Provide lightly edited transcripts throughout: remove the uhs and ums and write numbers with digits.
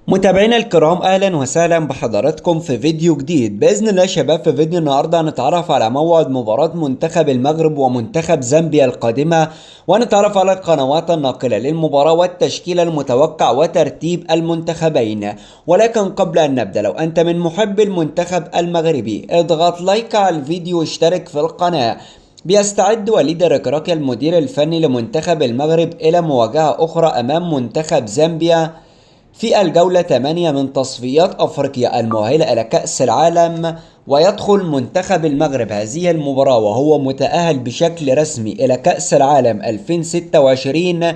متابعينا الكرام، اهلا وسهلا بحضراتكم في فيديو جديد باذن الله. شباب، في فيديو النهارده هنتعرف على موعد مباراة منتخب المغرب ومنتخب زامبيا القادمة، وهنتعرف على القنوات الناقلة للمباراة والتشكيل المتوقع وترتيب المنتخبين. ولكن قبل ان نبدا، لو انت من محبي المنتخب المغربي اضغط لايك على الفيديو واشترك في القناة. بيستعد وليد ركراكي المدير الفني لمنتخب المغرب إلى مواجهة أخرى أمام منتخب زامبيا في الجولة 8 من تصفيات أفريقيا المؤهلة إلى كأس العالم. ويدخل منتخب المغرب هذه المباراة وهو متأهل بشكل رسمي إلى كأس العالم 2026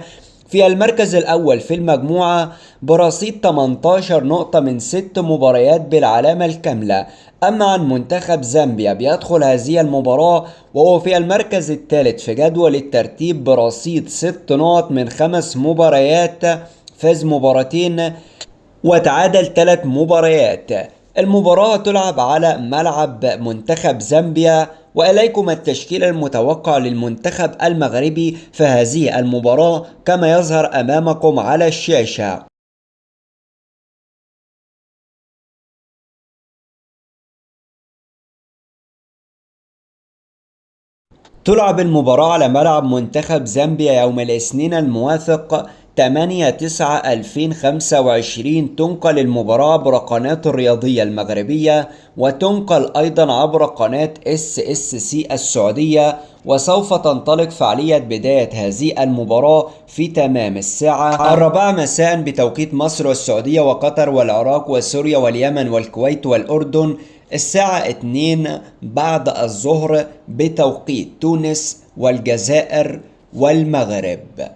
في المركز الأول في المجموعة برصيد 18 نقطة من 6 مباريات بالعلامة الكاملة. أما عن منتخب زامبيا، بيدخل هذه المباراة وهو في المركز الثالث في جدول الترتيب برصيد 6 نقط من 5 مباريات، فاز مباراتين وتعادل 3 مباريات. المباراة تلعب على ملعب منتخب زامبيا، وإليكم التشكيل المتوقع للمنتخب المغربي في هذه المباراة كما يظهر أمامكم على الشاشة. تلعب المباراة على ملعب منتخب زامبيا يوم الاثنين الموافق 8/9/2025. تنقل المباراة عبر قناة الرياضية المغربية، وتنقل أيضا عبر قناة SSC السعودية. وسوف تنطلق فعالية بداية هذه المباراة في تمام الساعة 4 مساء بتوقيت مصر والسعودية وقطر والعراق وسوريا واليمن والكويت والأردن، الساعة 2 بعد الظهر بتوقيت تونس والجزائر والمغرب.